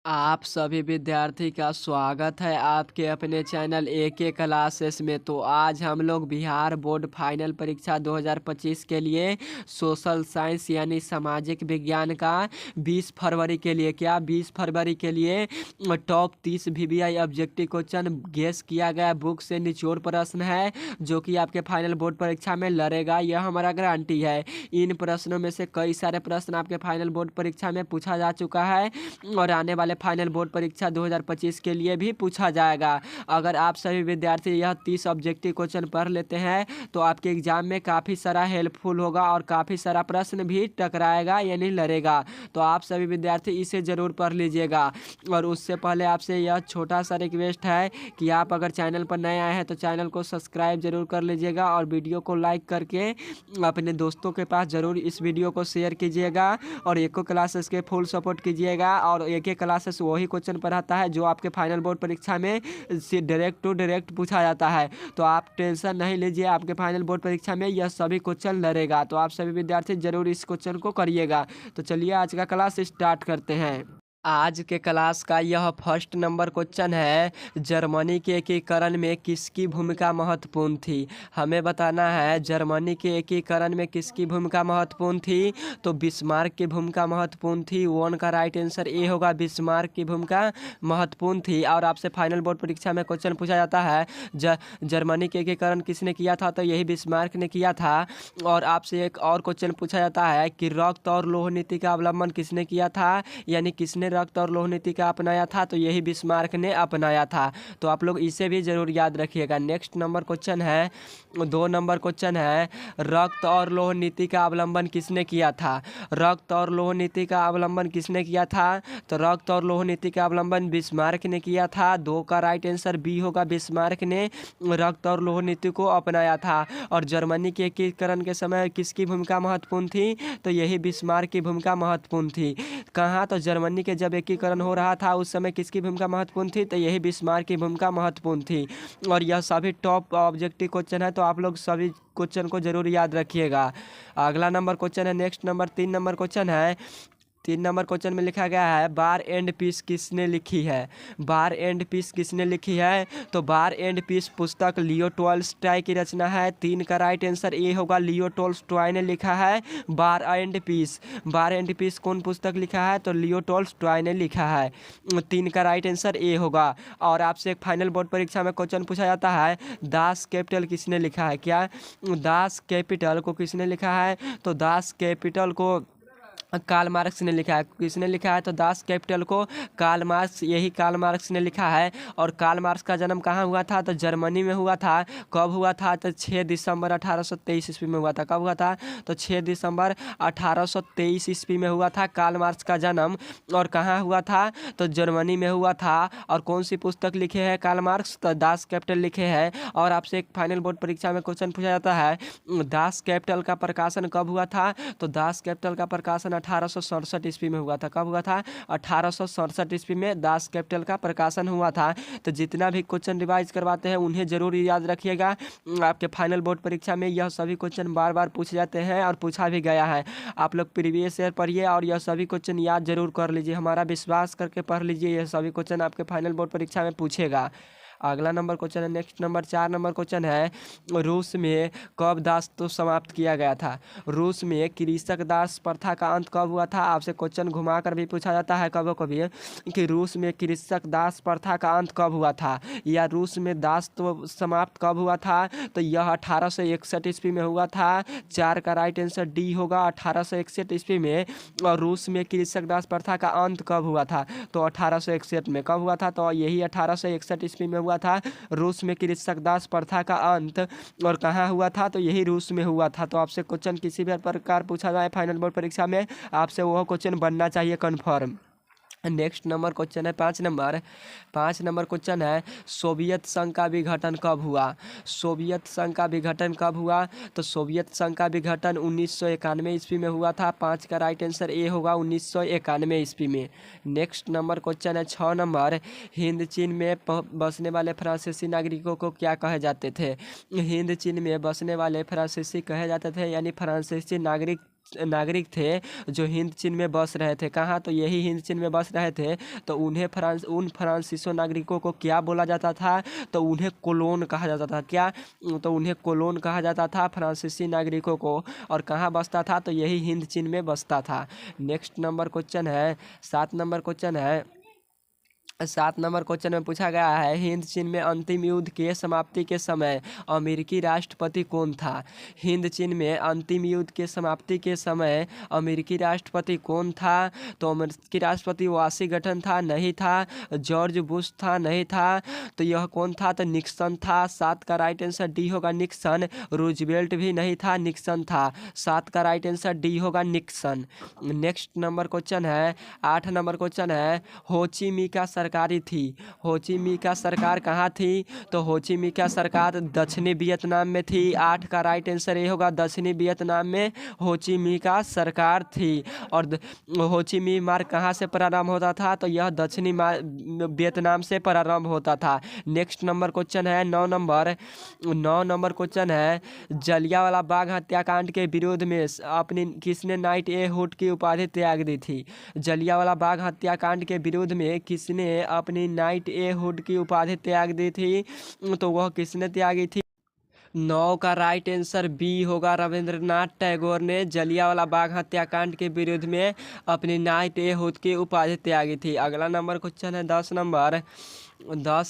आप सभी विद्यार्थी का स्वागत है आपके अपने चैनल एके क्लासेस में। तो आज हम लोग बिहार बोर्ड फाइनल परीक्षा 2025 के लिए सोशल साइंस यानी सामाजिक विज्ञान का 20 फरवरी के लिए 20 फरवरी के लिए top 30 VVI objective question guess किया गया बुक से निचोड़ प्रश्न है जो कि आपके फाइनल बोर्ड परीक्षा में लड़ेगा, यह हमारा गारंटी है। इन प्रश्नों में से कई सारे प्रश्न आपके फाइनल बोर्ड परीक्षा में पूछा जा चुका है और आने वाले फाइनल बोर्ड परीक्षा 2025 के लिए भी पूछा जाएगा। अगर आप सभी विद्यार्थी यह 30 ऑब्जेक्टिव क्वेश्चन पढ़ लेते हैं तो आपके एग्जाम में काफ़ी सारा हेल्पफुल होगा और काफ़ी सारा प्रश्न भी टकराएगा यानी लड़ेगा। तो आप सभी विद्यार्थी इसे ज़रूर पढ़ लीजिएगा। और उससे पहले आपसे यह छोटा सा रिक्वेस्ट है कि आप अगर चैनल पर नए आए हैं तो चैनल को सब्सक्राइब जरूर कर लीजिएगा और वीडियो को लाइक करके अपने दोस्तों के पास ज़रूर इस वीडियो को शेयर कीजिएगा और एको क्लासेस के फुल सपोर्ट कीजिएगा। और एक एक क्लासेस वही क्वेश्चन पढ़ाता है जो आपके फाइनल बोर्ड परीक्षा में डायरेक्ट टू डायरेक्ट पूछा जाता है। तो आप टेंशन नहीं लीजिए, आपके फाइनल बोर्ड परीक्षा में यह सभी क्वेश्चन लड़ेगा। तो आप सभी विद्यार्थी जरूर इस क्वेश्चन को करिएगा। तो चलिए आज का क्लास स्टार्ट करते हैं। आज के क्लास का यह फर्स्ट नंबर क्वेश्चन है, जर्मनी के एकीकरण में किसकी भूमिका महत्वपूर्ण थी। हमें बताना है जर्मनी के एकीकरण में किसकी भूमिका महत्वपूर्ण थी। तो बिस्मार्क की भूमिका महत्वपूर्ण थी। वन का राइट आंसर ए होगा, बिस्मार्क की भूमिका महत्वपूर्ण थी। और आपसे फाइनल बोर्ड परीक्षा में क्वेश्चन पूछा जाता है जर्मनी के एकीकरण किसने किया था, तो यही बिस्मार्क ने किया था। और आपसे एक और क्वेश्चन पूछा जाता है कि रक्त और लोह नीति का अवलंबन किसने किया था, यानी किसने रक्त और लोह नीति का अपनाया था, तो यही बिस्मार्क ने अपनाया था। तो आप लोग इसे भी जरूर याद रखिएगा। नेक्स्ट नंबर क्वेश्चन है, 2 नंबर क्वेश्चन है, रक्त और लोह नीति का अवलंबन किसने किया था। रक्त और लोह नीति का अवलंबन किसने किया था, तो रक्त और लोह नीति का अवलंबन बिस्मार्क ने किया था। 2 का राइट आंसर बी होगा, बिस्मार्क ने रक्त और लोह नीति को अपनाया था। और जर्मनी के एकीकरण के समय किसकी भूमिका महत्वपूर्ण थी, तो यही बिस्मार्क की भूमिका महत्वपूर्ण थी। कहाँ, तो जर्मनी के जब एकीकरण हो रहा था उस समय किसकी भूमिका महत्वपूर्ण थी, तो यही बिस्मार्क की भूमिका महत्वपूर्ण थी। और यह सभी टॉप ऑब्जेक्टिव क्वेश्चन है, तो आप लोग सभी क्वेश्चन को जरूर याद रखिएगा। अगला नंबर क्वेश्चन है, नेक्स्ट नंबर 3 नंबर क्वेश्चन है। 3 नंबर क्वेश्चन में लिखा गया है, बार एंड पीस किसने लिखी है। बार एंड पीस किसने लिखी है, तो बार एंड पीस पुस्तक लियो टॉल्स्टॉय की रचना है। 3 का राइट आंसर ए होगा, लियो टॉल्स्टॉय ने लिखा है war and peace. War and peace कौन पुस्तक लिखा है, तो लियो टॉल्स्टॉय ने लिखा है। 3 का राइट आंसर ए होगा। और आपसे एक फाइनल बोर्ड परीक्षा में क्वेश्चन पूछा जाता है, दास कैपिटल किसने लिखा है। क्या, दास कैपिटल को किसने लिखा है, तो दास कैपिटल को कार्ल मार्क्स ने लिखा है। किसने लिखा है, तो दास कैपिटल को कार्ल मार्क्स, यही कार्ल मार्क्स ने लिखा है। और कार्ल मार्क्स का जन्म कहाँ हुआ था, तो जर्मनी में हुआ था। कब हुआ था, तो 6 दिसंबर 1823 ईस्वी में हुआ था। कब हुआ था, तो 6 दिसंबर 1823 ईस्वी में हुआ था कार्ल मार्क्स का जन्म। और कहाँ हुआ था, तो जर्मनी में हुआ था। और कौन सी पुस्तक लिखे हैं कार्ल मार्क्स, तो दास कैपिटल लिखे हैं। और आपसे एक फाइनल बोर्ड परीक्षा में क्वेश्चन पूछा जाता है, दास कैपिटल का प्रकाशन कब हुआ था, तो दास कैपिटल का प्रकाशन 1867 ईस्वी में हुआ था। कब हुआ था, 1867 ईस्वी में दास कैपिटल का प्रकाशन हुआ था। तो जितना भी क्वेश्चन रिवाइज करवाते हैं उन्हें जरूर याद रखिएगा। आपके फाइनल बोर्ड परीक्षा में यह सभी क्वेश्चन बार बार पूछे जाते हैं और पूछा भी गया है। आप लोग प्रीवियस ईयर पढ़िए और यह सभी क्वेश्चन याद जरूर कर लीजिए। हमारा विश्वास करके पढ़ लीजिए, यह सभी क्वेश्चन आपके फाइनल बोर्ड परीक्षा में पूछेगा। अगला नंबर क्वेश्चन है, नेक्स्ट नंबर 4 नंबर क्वेश्चन है, रूस में कब दासत्व समाप्त किया गया था। रूस में कृषक दास प्रथा का अंत कब हुआ था। आपसे क्वेश्चन घुमाकर भी पूछा जाता है कभी कभी कि रूस में कृषक दास प्रथा का अंत कब हुआ था, या रूस में दासत्व समाप्त कब हुआ था, तो यह 1861 ईस्वी में हुआ था। 4 का राइट आंसर डी होगा, 1861 ईस्वी में। और रूस में कृषक दास प्रथा का अंत कब हुआ था, तो 1861 में। कब हुआ था, तो यही 1861 ईस्वी में हुआ था रूस में कृषक दास प्रथा का अंत। और कहाँ हुआ था, तो यही रूस में हुआ था। तो आपसे क्वेश्चन किसी भी प्रकार पूछा जाए फाइनल बोर्ड परीक्षा में, आपसे वह क्वेश्चन बनना चाहिए कन्फर्म। नेक्स्ट नंबर क्वेश्चन है 5 नंबर। 5 नंबर क्वेश्चन है, सोवियत संघ का विघटन कब हुआ। सोवियत संघ का विघटन कब हुआ, तो सोवियत संघ का विघटन 1991 ईस्वी में हुआ था। 5 का राइट आंसर ए होगा, 1991 ईस्वी में। नेक्स्ट नंबर क्वेश्चन है 6 नंबर, हिंद चीन में बसने वाले फ्रांसीसी नागरिकों को क्या कहे जाते थे। हिंद चीन में बसने वाले फ्रांसीसी कहे जाते थे, यानी फ्रांसीसी नागरिक नागरिक थे जो हिंद चीन में बस रहे थे। कहाँ? तो यही हिंद चीन में बस रहे थे। तो उन्हें उन फ्रांसीसो नागरिकों को क्या बोला जाता था? तो उन्हें कोलोन कहा जाता था। क्या? तो उन्हें कोलोन कहा जाता था फ्रांसीसी नागरिकों को। और कहाँ बसता था? तो यही हिंद चीन में बसता था। नेक्स्ट नंबर क्वेश्चन है 7 नंबर क्वेश्चन में पूछा गया है, हिंद चीन में अंतिम युद्ध के समाप्ति के समय अमेरिकी राष्ट्रपति कौन था? हिंद चीन में अंतिम युद्ध के समाप्ति के समय अमेरिकी राष्ट्रपति कौन था? तो अमेरिकी राष्ट्रपति वाशिंगटन था? नहीं था। जॉर्ज बुश था? नहीं था। तो यह कौन था? तो निक्सन था। 7 का राइट आंसर डी होगा निक्सन। रूजवेल्ट भी नहीं था, निक्सन था। 7 का राइट आंसर डी होगा निक्सन। नेक्स्ट नंबर क्वेश्चन है 8 नंबर क्वेश्चन है, होची मी का सरकारी थी। होची मी का सरकार कहाँ थी? तो होची मी का सरकार दक्षिणी वियतनाम में थी। 8 का राइट आंसर ये होगा दक्षिणी वियतनाम में होची मी का सरकार थी। और होची मी मार्ग कहाँ से प्रारंभ होता था? तो यह दक्षिणी वियतनाम से प्रारंभ होता था। नेक्स्ट नंबर क्वेश्चन है 9 नंबर क्वेश्चन है, जलियांवाला बाग हत्याकांड के विरोध में अपनी किसने नाइट ए हुड की उपाधि त्याग दी थी? जलियांवाला बाग हत्याकांड के विरोध में किसने अपनी नाइट ए हुड की उपाधि त्याग दी थी? तो वह किसने त्यागी थी? 9 का राइट आंसर बी होगा, रविंद्रनाथ टैगोर ने जलियांवाला बाग हत्याकांड के विरोध में अपनी नाइट ए हुड की उपाधि त्यागी थी। अगला नंबर क्वेश्चन है 10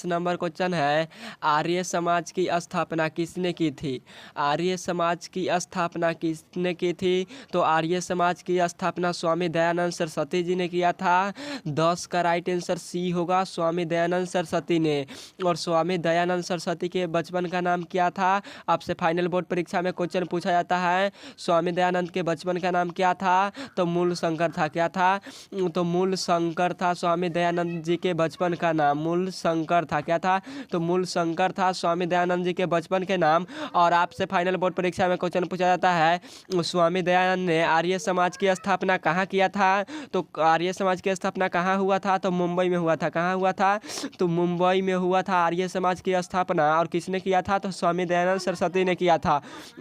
नंबर क्वेश्चन है, आर्य समाज की स्थापना किसने की थी? आर्य समाज की स्थापना किसने की थी? तो आर्य समाज की स्थापना स्वामी दयानंद सरस्वती जी ने किया था। 10 का राइट आंसर सी होगा, स्वामी दयानंद सरस्वती ने। और स्वामी दयानंद सरस्वती के बचपन का नाम क्या था? आपसे फाइनल बोर्ड परीक्षा में क्वेश्चन पूछा जाता है, स्वामी दयानंद के बचपन का नाम क्या था? तो मूल शंकर था। क्या था? तो मूल शंकर था स्वामी दयानंद जी के बचपन का नाम, मूल शंकर था। क्या था? तो मूल शंकर था स्वामी दयानंद जी के बचपन के नाम। और आपसे फाइनल बोर्ड परीक्षा में क्वेश्चन पूछा जाता है, स्वामी दयानंद ने आर्य समाज की स्थापना कहाँ किया था? तो आर्य समाज की स्थापना कहाँ हुआ था? तो मुंबई में हुआ था। कहाँ हुआ था? तो मुंबई में हुआ था आर्य समाज की स्थापना। और किसने किया था? तो स्वामी दयानंद सरस्वती ने किया था।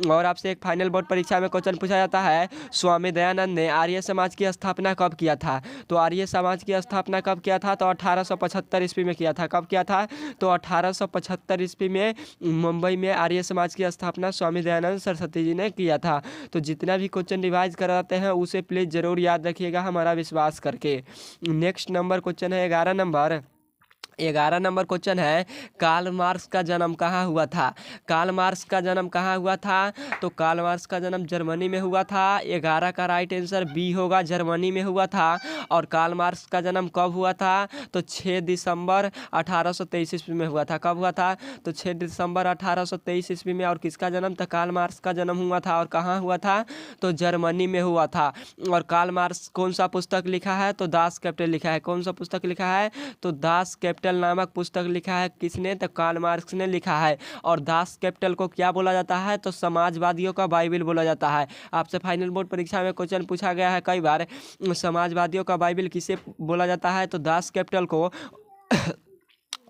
और आपसे एक फाइनल बोर्ड परीक्षा में क्वेश्चन पूछा जाता है, स्वामी दयानंद ने आर्य समाज की स्थापना कब किया था? तो आर्य समाज की स्थापना कब किया था? तो 1875 ईस्वी में किया था। कब किया था? तो 1875 ईस्वी में मुंबई में आर्य समाज की स्थापना स्वामी दयानंद सरस्वती जी ने किया था। तो जितना भी क्वेश्चन रिवाइज कराते हैं उसे प्लीज़ ज़रूर याद रखिएगा हमारा विश्वास करके। नेक्स्ट नंबर क्वेश्चन है 11 नंबर क्वेश्चन है, कार्ल मार्क्स का जन्म कहाँ हुआ था? कार्ल मार्क्स का जन्म कहाँ हुआ था? तो कार्ल मार्क्स का जन्म जर्मनी में हुआ था। 11 का राइट आंसर बी होगा, जर्मनी में हुआ था। और कार्ल मार्क्स का जन्म कब हुआ था? तो 6 दिसंबर 1823 ईस्वी में हुआ था। कब हुआ था? तो 6 दिसंबर 1823 ईस्वी में। और किसका जन्म था? कार्ल मार्क्स का जन्म हुआ था। और कहाँ हुआ था? तो जर्मनी में हुआ था। और कार्ल मार्क्स कौन सा पुस्तक लिखा है? तो दास कैपिटल लिखा है। कौन सा पुस्तक लिखा है? तो दास कैपिटल नामक पुस्तक लिखा है। किसने? तो कार्ल मार्क्स ने लिखा है। और दास कैपिटल को क्या बोला जाता है? तो समाजवादियों का बाइबिल बोला जाता है। आपसे फाइनल बोर्ड परीक्षा में क्वेश्चन पूछा गया है कई बार, समाजवादियों का बाइबिल किसे बोला जाता है? तो दास कैपिटल को।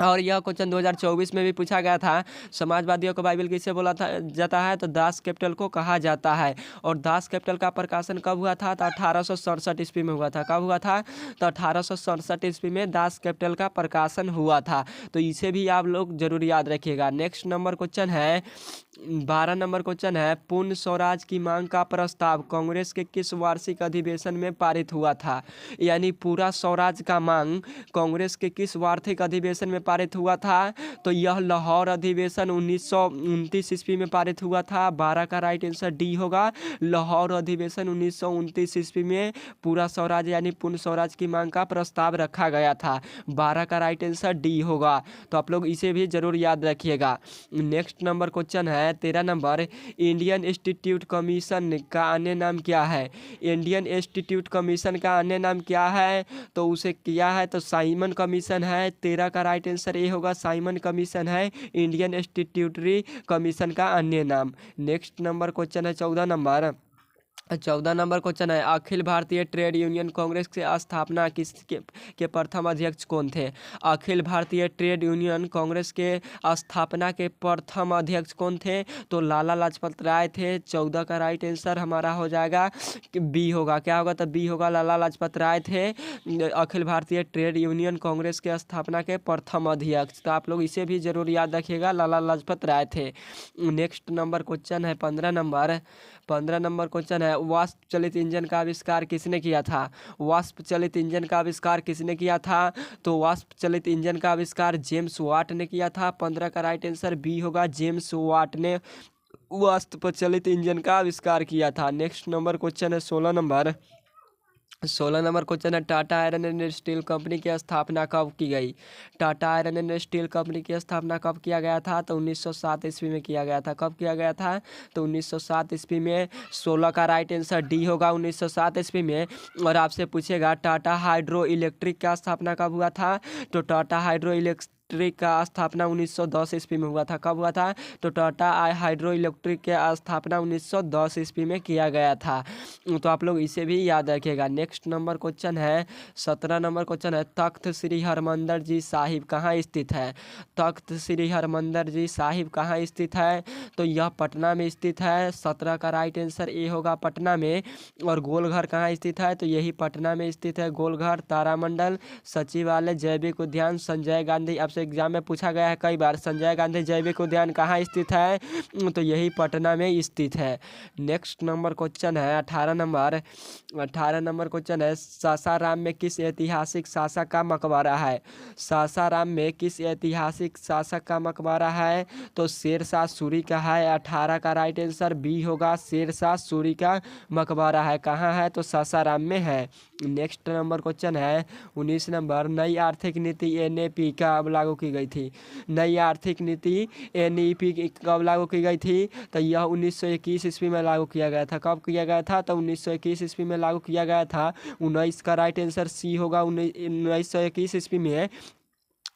और यह क्वेश्चन 2024 में भी पूछा गया था, समाजवादियों का बाइबिल किसे बोला जाता है? तो दास कैपिटल को कहा जाता है। और दास कैपिटल का प्रकाशन कब हुआ था? तो 1867 ईस्वी में हुआ था। कब हुआ था? तो 1867 ईस्वी में दास कैपिटल का प्रकाशन हुआ था। तो इसे भी आप लोग जरूर याद रखिएगा। नेक्स्ट नंबर क्वेश्चन है 12 नंबर क्वेश्चन है, पूर्ण स्वराज की मांग का प्रस्ताव कांग्रेस के किस वार्षिक अधिवेशन में पारित हुआ था? यानी पूरा स्वराज का मांग कांग्रेस के किस वार्षिक अधिवेशन में पारित हुआ था? तो यह लाहौर अधिवेशन 1929 ईस्वी में पारित हुआ था। 12 का राइट आंसर डी होगा, लाहौर अधिवेशन 1929 ईस्वी में पूरा स्वराज यानी पूर्ण स्वराज की मांग का प्रस्ताव रखा गया था। 12 का राइट आंसर डी होगा। तो आप लोग इसे भी जरूर याद रखिएगा। नेक्स्ट नंबर क्वेश्चन है 13 नंबर, इंडियन इंस्टीट्यूट कमीशन का अन्य नाम क्या है? इंडियन इंस्टीट्यूट कमीशन का अन्य नाम क्या है? तो उसे किया है तो साइमन कमीशन है। 13 का राइट आंसर ये होगा, साइमन कमीशन है इंडियन इंस्टीट्यूटरी कमीशन का अन्य नाम। नेक्स्ट नंबर क्वेश्चन है 14 नंबर, 14 नंबर क्वेश्चन है, अखिल भारतीय ट्रेड यूनियन कांग्रेस के स्थापना के प्रथम अध्यक्ष कौन थे? अखिल भारतीय ट्रेड यूनियन कांग्रेस के स्थापना के प्रथम अध्यक्ष कौन थे? तो लाला लाजपत राय थे। 14 का राइट आंसर हमारा हो जाएगा बी होगा। क्या होगा? तो बी होगा, लाला लाजपत राय थे अखिल भारतीय ट्रेड यूनियन कांग्रेस के स्थापना के प्रथम अध्यक्ष। तो आप लोग इसे भी जरूर याद रखिएगा, लाला लाजपत राय थे। नेक्स्ट नंबर क्वेश्चन है 15 नंबर क्वेश्चन है, वाष्प चलित इंजन का आविष्कार किसने किया था? वाष्प चलित इंजन का आविष्कार किसने किया था? तो वाष्प चलित इंजन का आविष्कार जेम्स वाट ने किया था। 15 का राइट आंसर बी होगा, जेम्स वाट ने वाष्प चलित इंजन का आविष्कार किया था। नेक्स्ट नंबर क्वेश्चन है 16 नंबर क्वेश्चन है, Tata iron and steel company की स्थापना कब की गई? Tata iron and steel company की स्थापना कब किया गया था? तो 1907 ईस्वी में किया गया था। कब किया गया था? तो 1907 ईस्वी में। 16 का राइट आंसर डी होगा, 1907 ईस्वी में। और आपसे पूछेगा टाटा हाइड्रो इलेक्ट्रिक का स्थापना कब हुआ था? तो टाटा हाइड्रो इलेक्ट्रिक का स्थापना 1910 ईस्वी में हुआ था। कब हुआ था? तो टाटा हाइड्रो इलेक्ट्रिक के स्थापना 1910 ईस्वी में किया गया था। तो आप लोग इसे भी याद रखिएगा। नेक्स्ट नंबर क्वेश्चन है 17 नंबर क्वेश्चन है, तख्त श्री हरमंदिर जी साहिब कहाँ स्थित है? तख्त श्री हरमंदिर जी साहिब कहाँ स्थित है? तो यह पटना में स्थित है। 17 का राइट आंसर ए होगा, पटना में। और गोलघर कहाँ स्थित है? तो यही पटना में स्थित है, गोलघर। तारामंडल, सचिवालय, जैविक उद्यान, संजय गांधी, आपसे एग्जाम में पूछा गया है कई बार, संजय गांधी जैविक उद्यान कहाँ स्थित है? तो यही पटना में स्थित है। नेक्स्ट नंबर क्वेश्चन है 18 नंबर क्वेश्चन है, सासाराम में किस ऐतिहासिक शासक का मकबरा है? सासाराम में किस ऐतिहासिक शासक का मकबरा है? तो शेरशाह सूरी का है। 18 का राइट आंसर बी होगा, शेरशाह सूरी का मकबरा है। कहाँ है? तो सासाराम में है। नेक्स्ट नंबर क्वेश्चन है 19 नंबर, नई आर्थिक नीति एनईपी कब लागू की गई थी? नई आर्थिक नीति एनईपी कब लागू की गई थी? तो यह 1921 ईस्वी में लागू किया गया था। कब किया गया था? तो 1921 ईस्वी में लागू किया गया था। 19 का राइट आंसर सी होगा, 1921 ईस्वी में।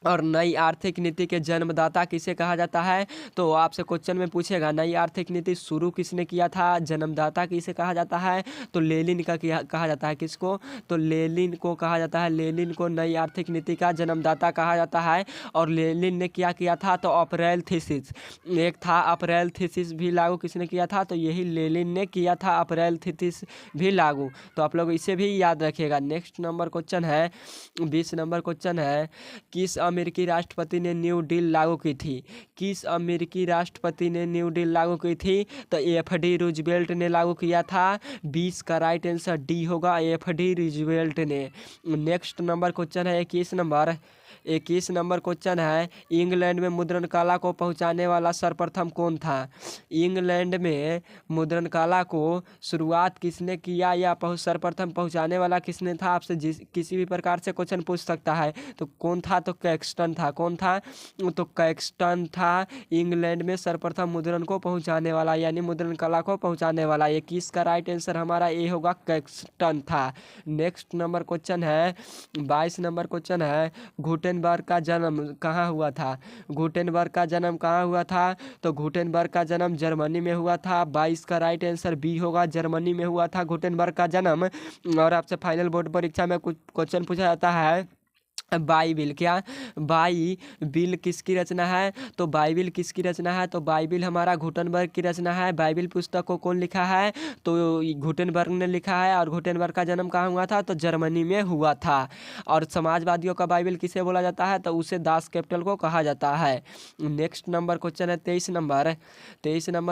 और नई आर्थिक नीति के जन्मदाता किसे कहा जाता है? तो आपसे क्वेश्चन में पूछेगा नई आर्थिक नीति शुरू किसने किया था, जन्मदाता किसे कहा जाता है? तो लेनिन का कहा जाता है। किसको? तो लेनिन को कहा जाता है। लेनिन को नई आर्थिक नीति का जन्मदाता कहा जाता है। और लेनिन ने क्या किया था? तो अप्रैल थीसिस, एक था अप्रैल थीसिस भी लागू किसने किया था? तो यही लेनिन ने किया था, अप्रैल थीसिस भी लागू। तो आप लोग इसे भी याद रखिएगा। नेक्स्ट नंबर क्वेश्चन है 20 नंबर क्वेश्चन है, किस अमेरिकी राष्ट्रपति ने न्यू डील लागू की थी? किस अमेरिकी राष्ट्रपति ने न्यू डील लागू की थी? तो एफडी रूजवेल्ट ने लागू किया था। 20 का राइट आंसर डी होगा, एफडी रूजवेल्ट ने। नेक्स्ट नंबर क्वेश्चन है 21 नंबर क्वेश्चन है, इंग्लैंड में मुद्रण कला को पहुंचाने वाला सर्वप्रथम कौन था? इंग्लैंड में मुद्रण कला को शुरुआत किसने किया या सर्वप्रथम पहुंचाने वाला किसने था? आपसे किसी भी प्रकार से क्वेश्चन पूछ सकता है। तो कौन था? तो कैक्सटन था। कौन था? तो कैक्सटन था इंग्लैंड में सर्वप्रथम मुद्रण को पहुंचाने वाला, यानी मुद्रण कला को पहुंचाने वाला। 21 का राइट आंसर हमारा ए होगा, कैक्सटन था। नेक्स्ट नंबर क्वेश्चन है 22 नंबर क्वेश्चन है, गुटेनबर्ग का जन्म कहाँ हुआ था? गुटेनबर्ग का जन्म कहाँ हुआ था? तो गुटेनबर्ग का जन्म जर्मनी में हुआ था। 22 का राइट आंसर बी होगा, जर्मनी में हुआ था गुटेनबर्ग का जन्म। और आपसे फाइनल बोर्ड परीक्षा में कुछ क्वेश्चन पूछा जाता है, बाइबिल, क्या बाइबिल किसकी रचना है? तो बाइबिल किसकी रचना है? तो बाइबिल हमारा गुटेनबर्ग की रचना है। बाइबिल पुस्तक को कौन लिखा है? तो गुटेनबर्ग ने लिखा है। और गुटेनबर्ग का जन्म कहाँ हुआ था? तो जर्मनी में हुआ था। और समाजवादियों का बाइबिल किसे बोला जाता है? तो उसे दास कैपिटल को कहा जाता है। नेक्स्ट नंबर क्वेश्चन है 23 नंबर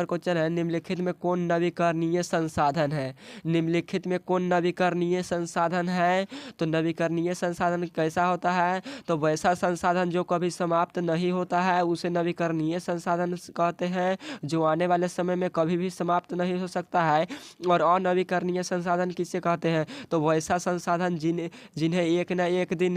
क्वेश्चन है, निम्नलिखित में कौन नवीकरणीय संसाधन है? निम्नलिखित में कौन नवीकरणीय संसाधन है? तो नवीकरणीय संसाधन कैसा होता है? तो वैसा संसाधन जो कभी समाप्त नहीं होता है उसे नवीकरणीय संसाधन कहते हैं, जो आने वाले समय में कभी भी समाप्त नहीं हो सकता है। और अनवीकरणीय संसाधन किसे कहते हैं? तो वैसा संसाधन जिन्हें एक न एक दिन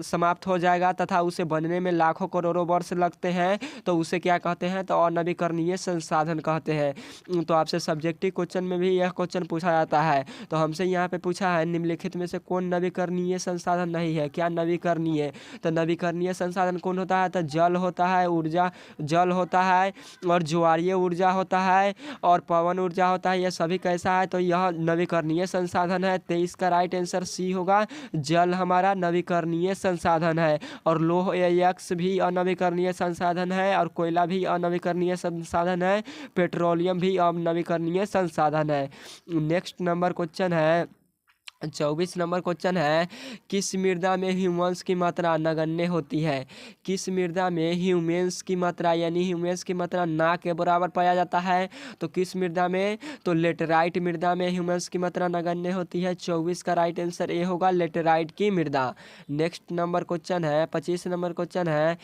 समाप्त हो जाएगा तथा उसे बनने में लाखों करोड़ों वर्ष लगते हैं, तो उसे क्या कहते हैं? तो अनवीकरणीय संसाधन कहते हैं। तो आपसे सब्जेक्टिव क्वेश्चन में भी यह क्वेश्चन पूछा जाता है। तो हमसे यहाँ पे पूछा है, निम्नलिखित में से कौन नवीकरणीय संसाधन नहीं है। क्या नवीकरणीय, तो नवीकरणीय संसाधन कौन होता है, तो जल होता है, ऊर्जा जल होता है और ज्वारीय ऊर्जा होता है और पवन ऊर्जा होता है। यह सभी कैसा है, तो यह नवीकरणीय संसाधन है। 23 का राइट आंसर सी होगा। जल हमारा नवीकरणीय संसाधन है और लोह यक्स भी अनवीकरणीय संसाधन है और कोयला भी अनवीकरणीय संसाधन है, पेट्रोलियम भी अनवीकरणीय संसाधन है। नेक्स्ट नंबर क्वेश्चन है 24 नंबर क्वेश्चन है, किस मृदा में ह्यूमस की मात्रा नगण्य होती है। किस मृदा में ह्यूमेंस की मात्रा यानी ह्यूमेंस की मात्रा ना के बराबर पाया जाता है, तो किस मृदा में, तो लेटेराइट मृदा में ह्यूमस की मात्रा नगण्य होती है। 24 का राइट आंसर ए होगा, लेटेराइट की मृदा। नेक्स्ट नंबर क्वेश्चन है 25 नंबर क्वेश्चन है,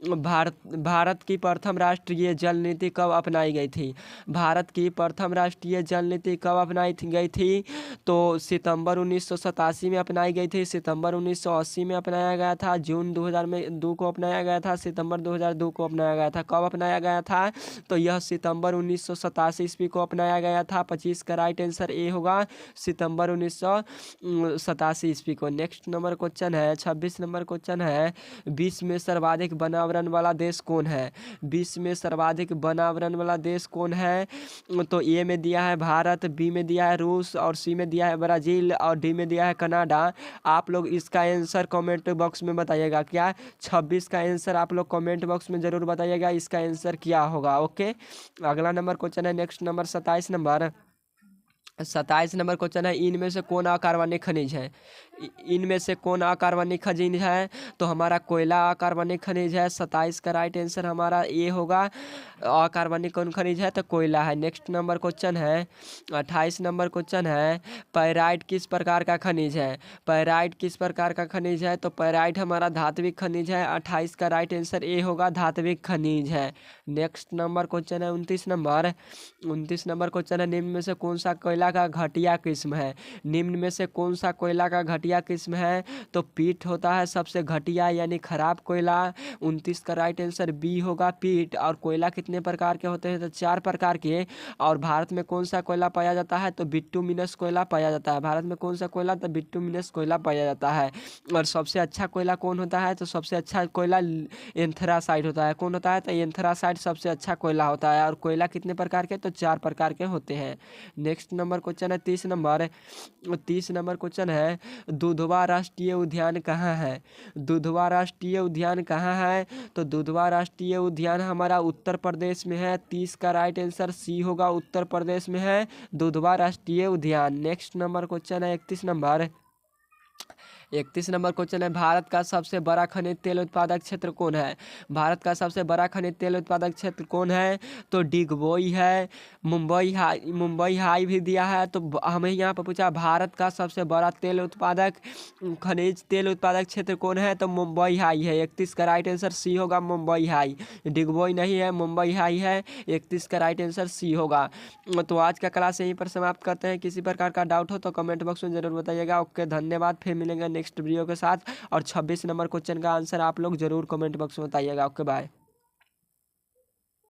भारत की प्रथम राष्ट्रीय जल नीति कब अपनाई गई थी। भारत की प्रथम राष्ट्रीय जल नीति कब अपनाई गई थी, तो सितंबर 1987 में अपनाई गई थी, सितंबर 1980 में अपनाया गया था, जून 2002 को अपनाया गया था, सितंबर 2002 को अपनाया गया था। कब अपनाया गया था, तो यह सितंबर 1987 ईस्वी को अपनाया गया था। 25 का राइट आंसर ए होगा, सितंबर 1987 ईस्वी को। नेक्स्ट नंबर क्वेश्चन है 26 नंबर क्वेश्चन है, विश्व में सर्वाधिक वनावरण वाला देश कौन है। विश्व में सर्वाधिक वनावरण वाला देश कौन है, तो ए में दिया है भारत, बी में दिया है रूस और सी में दिया है ब्राज़ील और डी में दिया है कनाडा। आप लोग इसका आंसर कमेंट बॉक्स में बताइएगा। क्या 26 का आंसर आप लोग कमेंट बॉक्स में ज़रूर बताइएगा इसका आंसर क्या होगा। ओके, अगला नंबर क्वेश्चन है next number 27 number. 27 number question है, इनमें से कौन अकार्बनिक खनिज है। इनमें से कौन अकार्बनिक खनिज है, तो हमारा कोयला अकार्बनिक खनिज है। 27 का राइट आंसर हमारा ए होगा। अकार्बनिक कौन खनिज है, तो कोयला है। नेक्स्ट नंबर क्वेश्चन है 28 नंबर क्वेश्चन है, पैराइट किस प्रकार का खनिज है। पैराइट किस प्रकार का खनिज है, तो पैराइट हमारा धात्विक खनिज है। 28 का राइट आंसर ए होगा, धात्विक खनिज है। नेक्स्ट नंबर क्वेश्चन है 29 नंबर। 29 नंबर क्वेश्चन है, निम्न में से कौन सा कोयला का घटिया किस्म है। निम्न में से कौन सा कोयला का घटिया किस्म है, तो पीट होता है सबसे घटिया यानी खराब कोयला। 29 का राइट आंसर बी होगा, पीट। और कोयला कितने प्रकार के होते हैं, तो 4 प्रकार के। और भारत में कौन सा कोयला पाया जाता है, तो बिट्टुमिनस कोयला पाया जाता है। भारत में कौन सा कोयला, तो बिट्टुमिनस कोयला पाया जाता है। और सबसे अच्छा कोयला कौन होता है, तो सबसे अच्छा कोयला एंथ्रासाइट होता है। कौन होता है, तो एंथ्रासाइट सबसे अच्छा कोयला होता है। और कोयला कितने प्रकार के, तो 4 प्रकार के होते हैं। नेक्स्ट नंबर क्वेश्चन है 30 नंबर। 30 नंबर क्वेश्चन है, दुधवा राष्ट्रीय उद्यान कहाँ है। दुधवा राष्ट्रीय उद्यान कहाँ है, तो दुधवा राष्ट्रीय उद्यान हमारा उत्तर प्रदेश में है। 30 का राइट आंसर सी होगा, उत्तर प्रदेश में है दुधवा राष्ट्रीय उद्यान। नेक्स्ट नंबर क्वेश्चन है 31 नंबर। 31 नंबर क्वेश्चन है, भारत का सबसे बड़ा खनिज तेल उत्पादक क्षेत्र कौन है। भारत का सबसे बड़ा खनिज तेल उत्पादक क्षेत्र कौन है, तो डिगबोई है। मुंबई हाई भी दिया है। तो हमें यहाँ पर पूछा भारत का सबसे बड़ा तेल उत्पादक खनिज तेल उत्पादक क्षेत्र कौन है, तो मुंबई हाई है। 31 का राइट आंसर सी होगा, मुंबई हाई। डिगबोई नहीं है, मुंबई हाई है। 31 का राइट आंसर सी होगा। तो आज का क्लास यहीं पर समाप्त करते हैं। किसी प्रकार का डाउट हो तो कमेंट बॉक्स में जरूर बताइएगा। ओके, धन्यवाद। फिर मिलेंगे नेक्स्ट वीडियो के साथ। और 26 नंबर क्वेश्चन का आंसर आप लोग जरूर कमेंट बॉक्स में बताइएगा। Okay, bye.